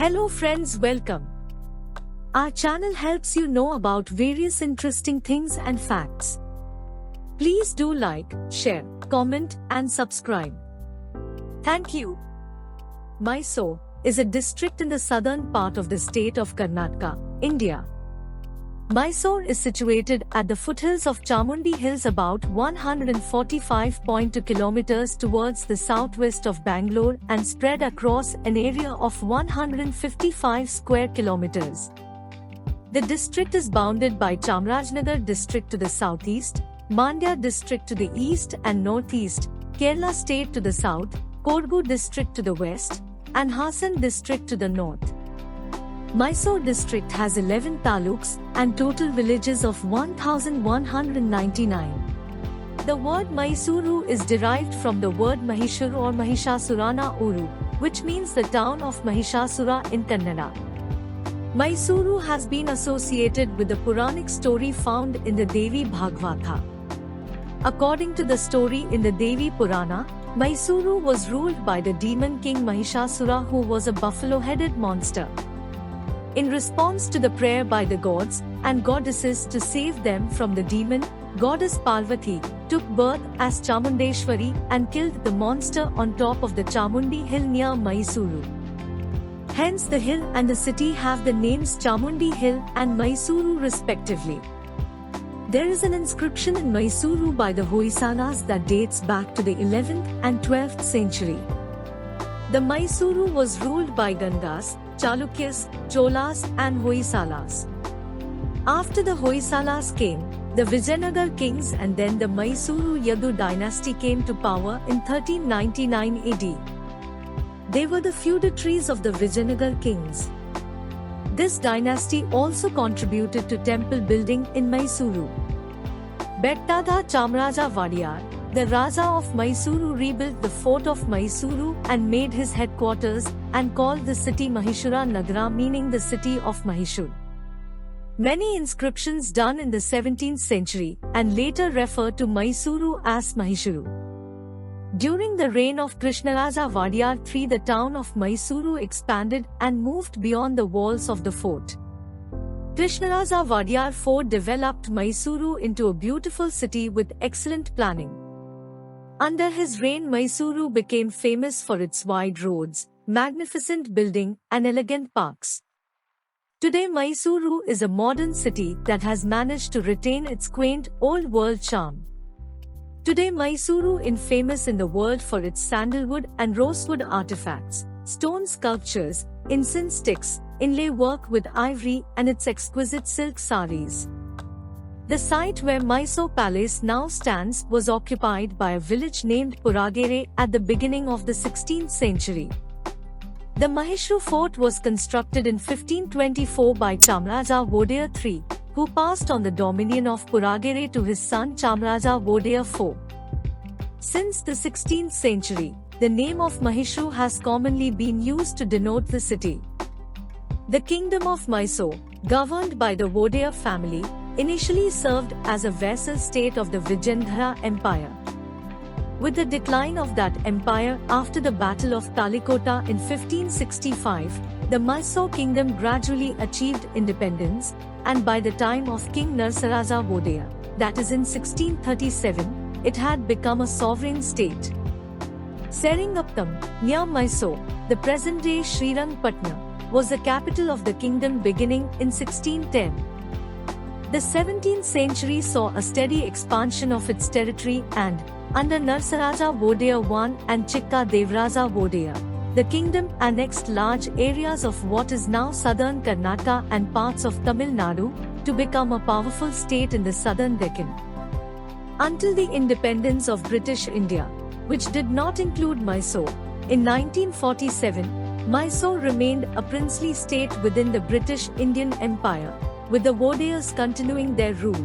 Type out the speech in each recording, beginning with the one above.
Hello friends, welcome. Our channel helps you know about various interesting things and facts. Please do like, share, comment and subscribe. Thank you. Mysore is a district in the southern part of the state of Karnataka, India. Mysore is situated at the foothills of Chamundihills about 145.2 kilometers towards the southwest of Bangalore and spread across an area of 155 square kilometers. The district is bounded by Chamarajanagar district to the southeast, Mandya district to the east and northeast, Kerala state to the south, Kodagu district to the west, and Hassan district to the north. Mysore district has 11 taluks and total villages of 1,199. The word Mysuru is derived from the word Mahishuru or Mahishasurana Uru, which means the town of Mahishasura in Kannada. Mysuru has been associated with the Puranic story found in the Devi Bhagavata. According to the story in the Devi Purana, Mysuru was ruled by the demon king Mahishasura, who was a buffalo-headed monster. In response to the prayer by the gods and goddesses to save them from the demon, goddess Parvati took birth as Chamundeshwari and killed the monster on top of the Chamundi hill near Mysuru. Hence the hill and the city have the names Chamundi Hill and Mysuru respectively. There is an inscription in Mysuru by the Hoysalas that dates back to the 11th and 12th century. The Mysuru was ruled by Gangas, Chalukyas, Cholas and Hoysalas. After the Hoysalas came the Vijayanagar kings, and then the Mysuru Yadu dynasty came to power in 1399 AD. They were the feudatories of the Vijayanagar kings. This dynasty also contributed to temple building in Mysuru. Bettada Chamaraja Vadiyar, the Raja of Mysuru, rebuilt the fort of Mysuru and made his headquarters and called the city Mahishura Nagara, meaning the city of Mahishur. Many inscriptions done in the 17th century and later refer to Mysuru as Mahishuru. During the reign of Krishnaraja Vadiyar III, the town of Mysuru expanded and moved beyond the walls of the fort. Krishnaraja Vadiyar IV developed Mysuru into a beautiful city with excellent planning. Under his reign, Mysuru became famous for its wide roads, magnificent building, and elegant parks. Today, Mysuru is a modern city that has managed to retain its quaint, old-world charm. Today, Mysuru is famous in the world for its sandalwood and rosewood artifacts, stone sculptures, incense sticks, inlay work with ivory, and its exquisite silk saris. The site where Mysore Palace now stands was occupied by a village named Puragere at the beginning of the 16th century. The Mysore Fort was constructed in 1524 by Chamaraja Vodaya III, who passed on the dominion of Puragere to his son Chamaraja Vodaya IV. Since the 16th century, the name of Mysore has commonly been used to denote the city. The kingdom of Mysore, governed by the Vodaya family, initially served as a vassal state of the Vijayanagar Empire. With the decline of that empire after the Battle of Talikota in 1565, the Mysore kingdom gradually achieved independence, and by the time of King Narsaraja Vodaya, that is in 1637, it had become a sovereign state. Seringaptam, near Mysore, the present-day Srirangpatna, was the capital of the kingdom beginning in 1610. The 17th century saw a steady expansion of its territory and, under Narsaraja Vodaya I and Chikka Devaraja Vodaya, the kingdom annexed large areas of what is now southern Karnataka and parts of Tamil Nadu to become a powerful state in the southern Deccan. Until the independence of British India, which did not include Mysore, in 1947, Mysore remained a princely state within the British Indian Empire, with the Vodayas continuing their rule.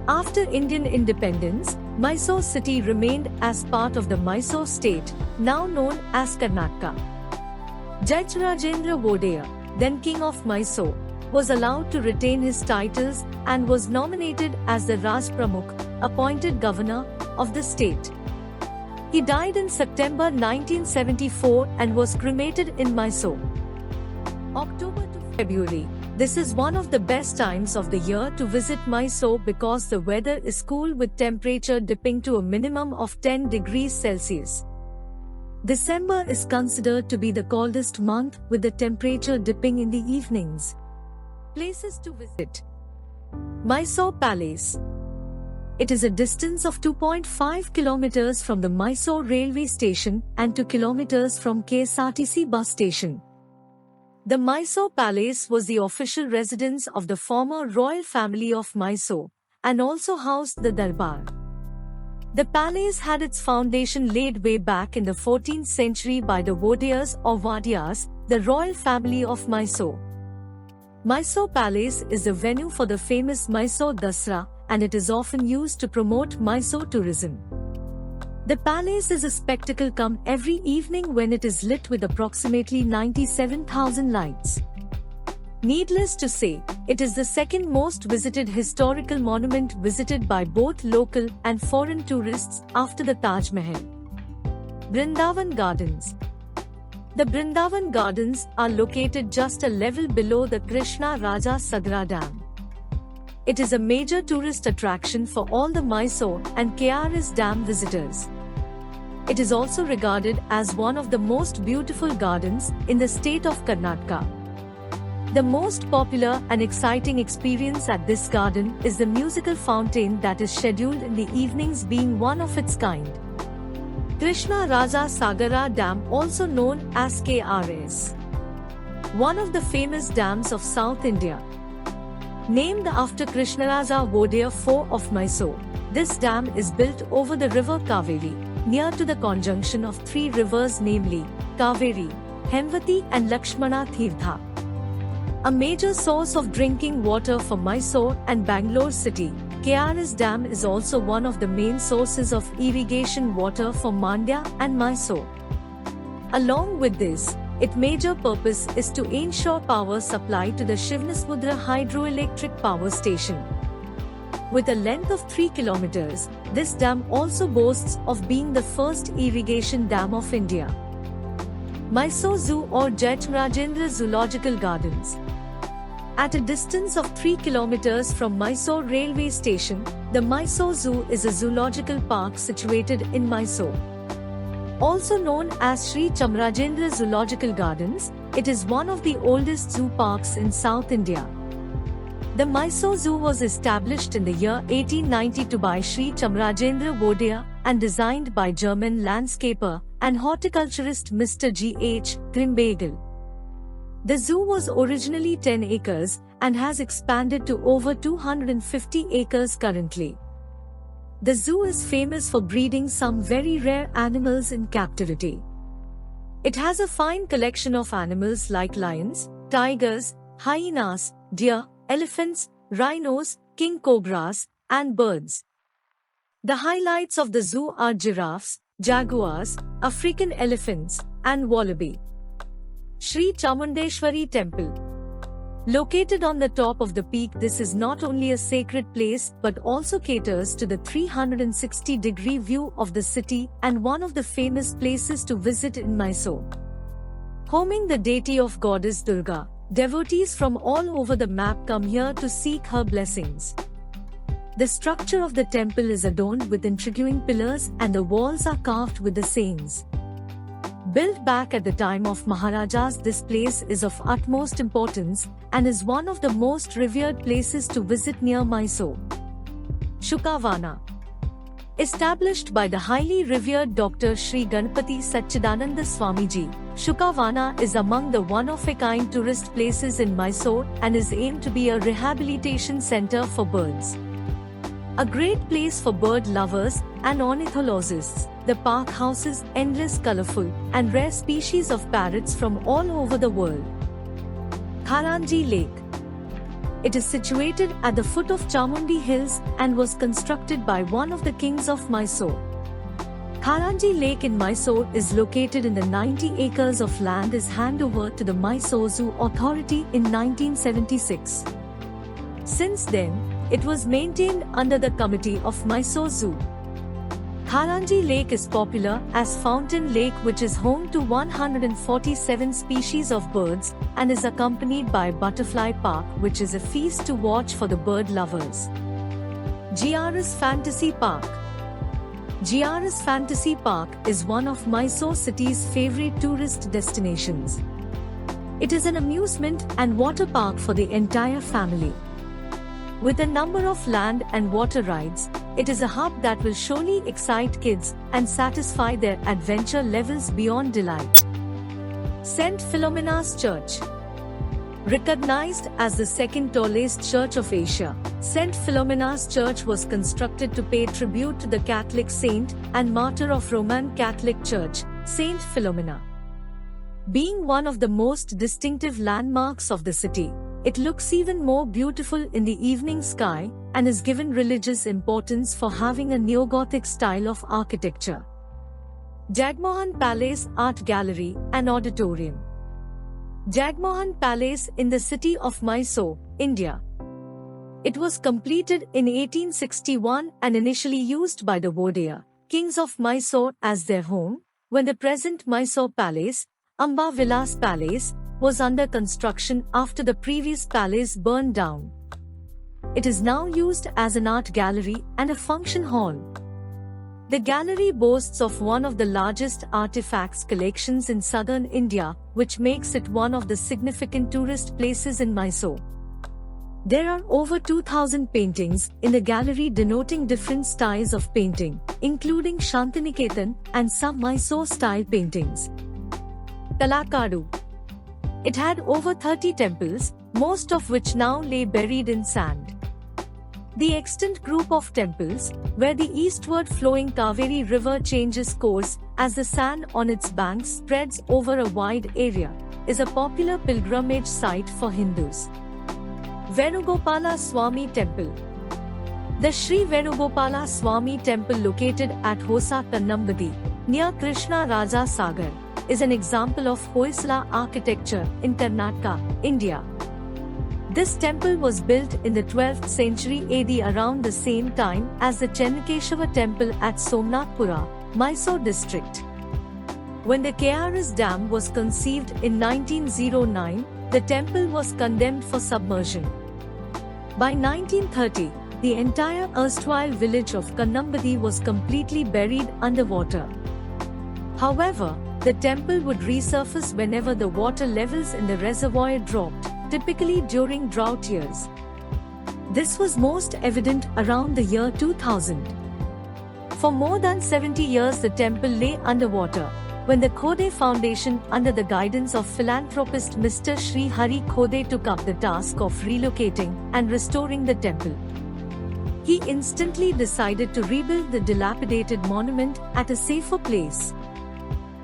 After Indian independence, Mysore city remained as part of the Mysore state, now known as Karnataka. Jayacharajendra Vodaya, then king of Mysore, was allowed to retain his titles and was nominated as the Raj Pramukh, appointed governor of the state. He died in September 1974 and was cremated in Mysore. October to February. This is one of the best times of the year to visit Mysore because the weather is cool with temperature dipping to a minimum of 10 degrees Celsius. December is considered to be the coldest month with the temperature dipping in the evenings. Places to visit: Mysore Palace. It is a distance of 2.5 kilometers from the Mysore railway station and 2 kilometers from KSRTC bus station. The Mysore Palace was the official residence of the former royal family of Mysore and also housed the Darbar. The palace had its foundation laid way back in the 14th century by the Wadiyars or Wadiyars, the royal family of Mysore. Mysore Palace is the venue for the famous Mysore Dasara, and it is often used to promote Mysore tourism. The palace is a spectacle come every evening when it is lit with approximately 97,000 lights. Needless to say, it is the second most visited historical monument visited by both local and foreign tourists after the Taj Mahal. Brindhavan Gardens. The Brindhavan Gardens are located just a level below the Krishnaraja Sadra Dam. It is a major tourist attraction for all the Mysore and Krsdam visitors. It is also regarded as one of the most beautiful gardens in the state of Karnataka. The most popular and exciting experience at this garden is the musical fountain that is scheduled in the evenings, being one of its kind. Krishnaraja Sagara Dam, also known as KRS, one of the famous dams of South India. Named after Krishnaraja Wadiyar IV of Mysore, this dam is built over the river Kaveri, near to the conjunction of three rivers, namely Kaveri, Hemvati and Lakshmana Tirtha. A major source of drinking water for Mysore and Bangalore city, Krsdam is also one of the main sources of irrigation water for Mandya and Mysore. Along with this, its major purpose is to ensure power supply to the Shivnasmudra hydroelectric power station. With a length of 3 kilometers, this dam also boasts of being the first irrigation dam of India. Mysore Zoo or Jayacharajendra Zoological Gardens. At a distance of 3 kilometers from Mysore railway station, the Mysore Zoo is a zoological park situated in Mysore. Also known as Sri Chamrajendra Zoological Gardens, it is one of the oldest zoo parks in South India. The Mysore Zoo was established in the year 1892 by Sri Chamrajendra Wadiyar and designed by German landscaper and horticulturist Mr. G.H. Grimbagle. The zoo was originally 10 acres and has expanded to over 250 acres currently. The zoo is famous for breeding some very rare animals in captivity. It has a fine collection of animals like lions, tigers, hyenas, deer, elephants, rhinos, king cobras, and birds. The highlights of the zoo are giraffes, jaguars, African elephants, and wallaby. Sri Chamundeshwari Temple. Located on the top of the peak, this is not only a sacred place but also caters to the 360-degree view of the city and one of the famous places to visit in Mysore. Homing the deity of goddess Durga, devotees from all over the map come here to seek her blessings. The structure of the temple is adorned with intriguing pillars and the walls are carved with the saints. Built back at the time of Maharajas, this place is of utmost importance and is one of the most revered places to visit near Mysore. Shukavana. Established by the highly revered Dr. Sri Ganpati Satchidananda Swamiji, Shukavana is among the one-of-a-kind tourist places in Mysore and is aimed to be a rehabilitation center for birds. A great place for bird lovers and ornithologists, the park houses endless colorful and rare species of parrots from all over the world. Kharanji Lake. It is situated at the foot of Chamundihills and was constructed by one of the kings of Mysore. Kharanji Lake in Mysore is located in the 90 acres of land is handed over to the Mysorezoo authority in 1976. Since then, it was maintained under the committee of Mysore Zoo. Kharanji Lake is popular as Fountain Lake, which is home to 147 species of birds and is accompanied by Butterfly Park, which is a feast to watch for the bird lovers. GRS Fantasy Park. GRS Fantasy Park is one of Mysore city's favorite tourist destinations. It is an amusement and water park for the entire family. With a number of land and water rides, it is a hub that will surely excite kids and satisfy their adventure levels beyond delight. St. Philomena's Church. Recognized as the second tallest church of Asia, St. Philomena's Church was constructed to pay tribute to the Catholic saint and martyr of Roman Catholic Church, Saint Philomena. Being one of the most distinctive landmarks of the city, it looks even more beautiful in the evening sky and is given religious importance for having a neo-Gothic style of architecture. Jagmohan Palace Art Gallery and Auditorium. Jagmohan Palace in the city of Mysore, India. It was completed in 1861 and initially used by the Vodaya, kings of Mysore, as their home, when the present Mysore Palace, Amba Vilas Palace, was under construction after the previous palace burned down. It is now used as an art gallery and a function hall. The gallery boasts of one of the largest artifacts collections in southern India, which makes it one of the significant tourist places in Mysore. There are over 2,000 paintings in the gallery denoting different styles of painting, including Shantiniketan and some Mysore-style paintings. Talakadu. It had over 30 temples, most of which now lay buried in sand. The extant group of temples, where the eastward flowing Kaveri river changes course as the sand on its banks spreads over a wide area, is a popular pilgrimage site for Hindus. Venugopala Swami Temple. The Sri Venugopala Swami Temple, located at Hosa Kannambadi, near Krishnaraja Sagar, is an example of Hoysala architecture in Karnataka, India. This temple was built in the 12th century AD around the same time as the Chennakeshwar temple at Somnathpura, Mysore district. When the krsdam was conceived in 1909, the temple was condemned for submersion. By 1930, the entire erstwhile village of Kannambadi was completely buried underwater. However, the temple would resurface whenever the water levels in the reservoir dropped, typically during drought years. This was most evident around the year 2000. For more than 70 years the temple lay underwater, when the Khode Foundation, under the guidance of philanthropist Mr. Sri Hari Khode, took up the task of relocating and restoring the temple. He instantly decided to rebuild the dilapidated monument at a safer place.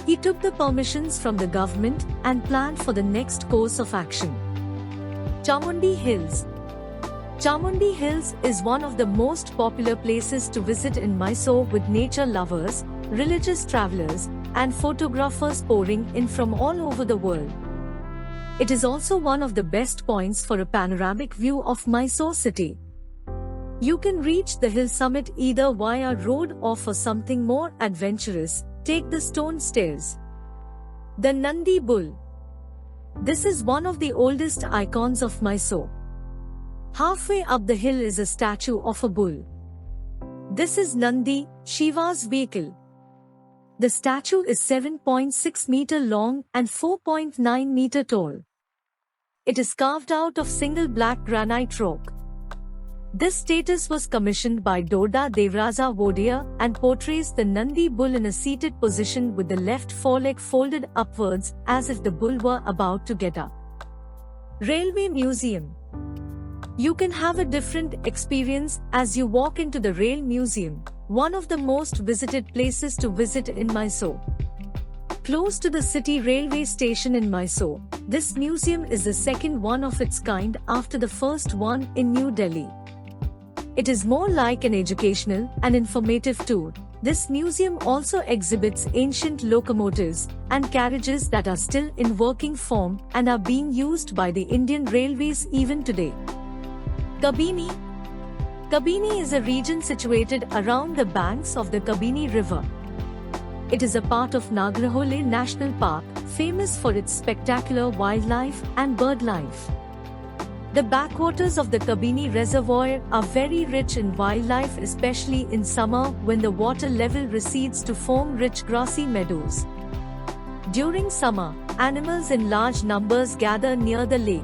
He took the permissions from the government and planned for the next course of action. Chamundihills. Chamundihills is one of the most popular places to visit in Mysore, with nature lovers, religious travelers, and photographers pouring in from all over the world. It is also one of the best points for a panoramic view of Mysore city. You can reach the hill summit either via road or, for something more adventurous, take the stone stairs. The Nandi Bull. This is one of the oldest icons of Mysore. Halfway up the hill is a statue of a bull. This is Nandi, Shiva's vehicle. The statue is 7.6 meter long and 4.9 meter tall. It is carved out of single black granite rock. This statue was commissioned by Doda Devraja Vodaya and portrays the Nandi bull in a seated position with the left foreleg folded upwards as if the bull were about to get up. Railway Museum. You can have a different experience as you walk into the Rail Museum, one of the most visited places to visit in Mysore. Close to the city railway station in Mysore, this museum is the second one of its kind after the first one in New Delhi. It is more like an educational and informative tour. This museum also exhibits ancient locomotives and carriages that are still in working form and are being used by the Indian Railways even today. Kabini. Kabini is a region situated around the banks of the Kabini river. It is a part of Nagarhole National Park, famous for its spectacular wildlife and bird life. The backwaters of the Kabini reservoir are very rich in wildlife, especially in summer when the water level recedes to form rich grassy meadows. During summer, animals in large numbers gather near the lake.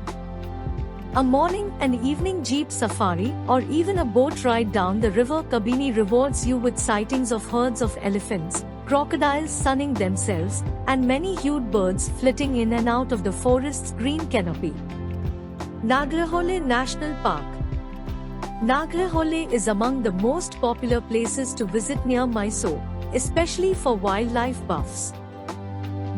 A morning and evening jeep safari or even a boat ride down the river Kabini rewards you with sightings of herds of elephants, crocodiles sunning themselves, and many hued birds flitting in and out of the forest's green canopy. Nagarhole National Park. Nagarhole is among the most popular places to visit near Mysore, especially for wildlife buffs.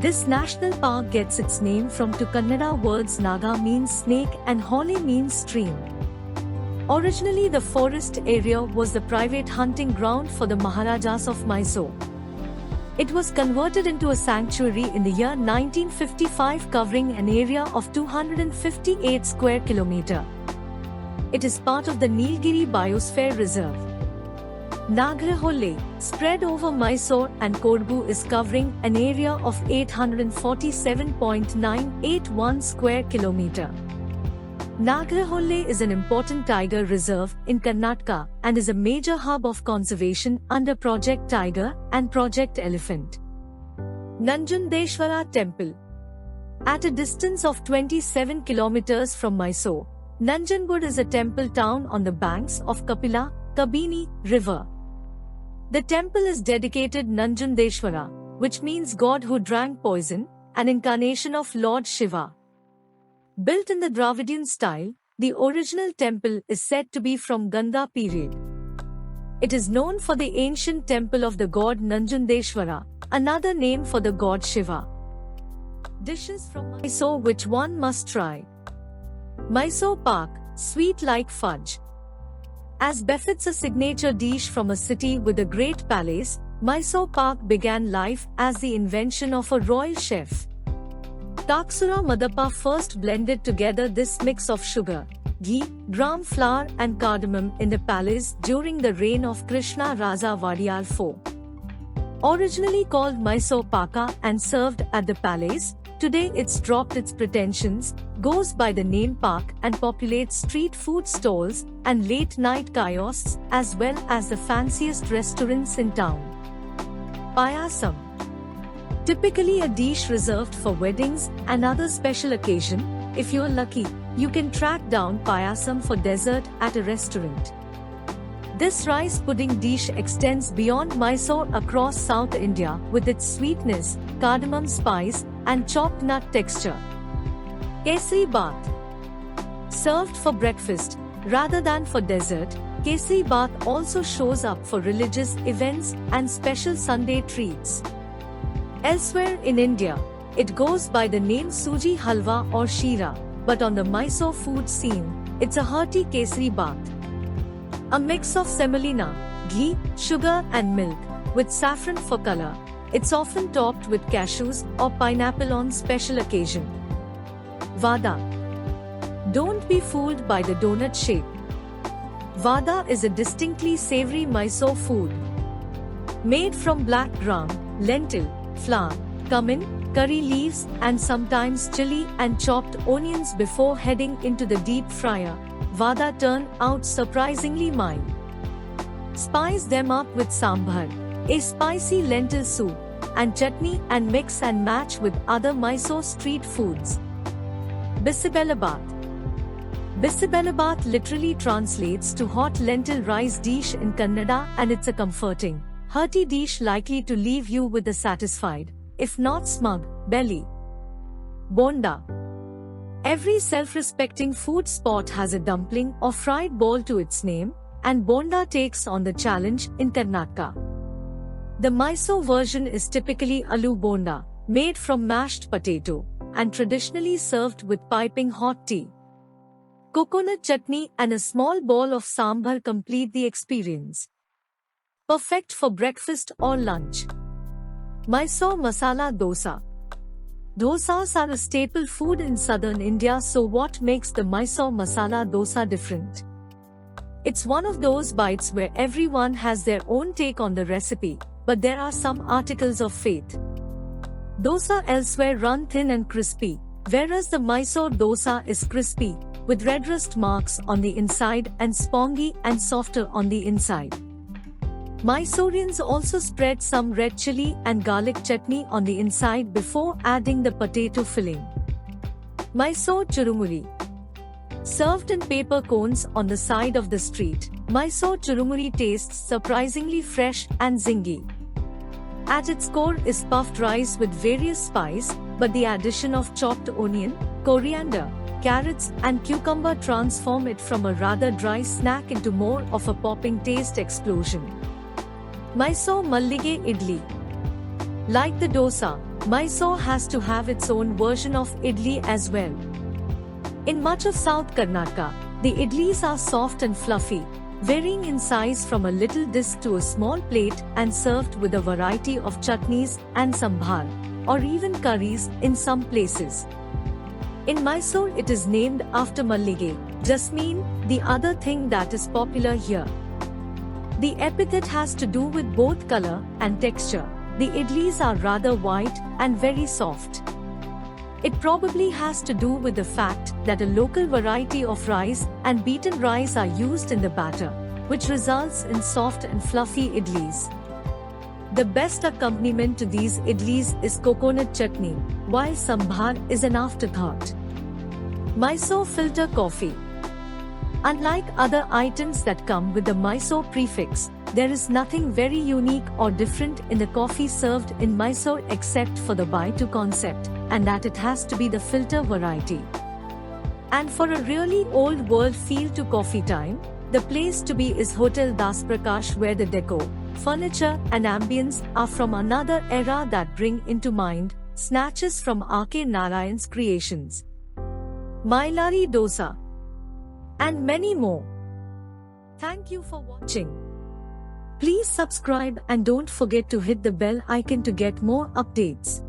This national park gets its name from two Kannada words. Naga means snake and hole means stream. Originally, the forest area was the private hunting ground for the Maharajas of Mysore. It was converted into a sanctuary in the year 1955, covering an area of 258 square kilometers. It is part of the Nilgiri Biosphere Reserve. Nagarhole, spread over Mysore and Kodagu, is covering an area of 847.981 square kilometers. Nagarhole is an important tiger reserve in Karnataka and is a major hub of conservation under Project Tiger and Project Elephant. Nanjangudeshwara Temple. At a distance of 27 kilometers from Mysore, Nanjangudu is a temple town on the banks of Kapila, Kabini river. The temple is dedicated Nanjangudeshwara, which means God who drank poison, an incarnation of Lord Shiva. Built in the Dravidian style, the original temple is said to be from Ganga period. It is known for the ancient temple of the god Nanjangudeshwara, another name for the god Shiva. Dishes from Mysore which one must try. Mysore Pak, sweet like fudge. As befits a signature dish from a city with a great palace, Mysore Pak began life as the invention of a royal chef. Taksura Madappa first blended together this mix of sugar, ghee, gram flour and cardamom in the palace during the reign of Krishnaraja Vadiyar IV. Originally called Mysore Paka and served at the palace, today it's dropped its pretensions, goes by the name Pak and populates street food stalls and late-night kiosks as well as the fanciest restaurants in town. Payasam. Typically a dish reserved for weddings and other special occasion. If you're lucky, you can track down payasam for dessert at a restaurant. This rice pudding dish extends beyond Mysore across South India with its sweetness, cardamom spice, and chopped nut texture. Kesaribath. Served for breakfast rather than for dessert, kesaribath also shows up for religious events and special Sunday treats. Elsewhere in India, it goes by the name suji halwa or shira, but on the Mysore food scene, it's a hearty kesaribath. A mix of semolina, ghee, sugar and milk, with saffron for color. It's often topped with cashews or pineapple on special occasion. Vada. Don't be fooled by the donut shape. Vada is a distinctly savory Mysore food. Made from black gram, lentil, flour, cumin, curry leaves and sometimes chili and chopped onions before heading into the deep fryer, Vada turn out surprisingly mild. Spice them up with sambar, a spicy lentil soup, and chutney and mix and match with other Mysore street foods. Bisibelabath. Bisibelabath literally translates to hot lentil rice dish in Kannada and it's a comforting, hearty dish likely to leave you with a satisfied, if not smug, belly. Bonda. Every self-respecting food spot has a dumpling or fried ball to its name, and Bonda takes on the challenge in Karnataka. The Mysore version is typically aloo bonda, made from mashed potato, and traditionally served with piping hot tea. Coconut chutney and a small ball of sambar complete the experience. Perfect for breakfast or lunch. Mysore masaladosa. Dosas are a staple food in southern India, so what makes the Mysore masala dosa different? It's one of those bites where everyone has their own take on the recipe, but there are some articles of faith. Dosa elsewhere run thin and crispy, whereas the Mysore dosa is crispy, with red rust marks on the inside and spongy and softer on the inside. Mysoreans also spread some red chili and garlic chutney on the inside before adding the potato filling. Mysore churumuri. Served in paper cones on the side of the street, Mysore churumuri tastes surprisingly fresh and zingy. At its core is puffed rice with various spices, but the addition of chopped onion, coriander, carrots and cucumber transform it from a rather dry snack into more of a popping taste explosion. Mysore malligeidli. Like the dosa, Mysore has to have its own version of idli as well. In much of South Karnataka, the idlis are soft and fluffy, varying in size from a little disc to a small plate and served with a variety of chutneys and sambar, or even curries in some places. In Mysore it is named after mallige, jasmine, the other thing that is popular here. The epithet has to do with both color and texture. The idlis are rather white and very soft. It probably has to do with the fact that a local variety of rice and beaten rice are used in the batter, which results in soft and fluffy idlis. The best accompaniment to these idlis is coconut chutney, while sambar is an afterthought. Mysore filter coffee. Unlike other items that come with the Mysore prefix, there is nothing very unique or different in the coffee served in Mysore except for the buy-to concept, and that it has to be the filter variety. And for a really old world feel to coffee time, the place to be is Hotel Das Prakash, where the decor, furniture and ambience are from another era that bring into mind snatches from R.K. Narayan's creations. Mailari dosa. And many more. Thank you for watching. Please subscribe and don't forget to hit the bell icon to get more updates.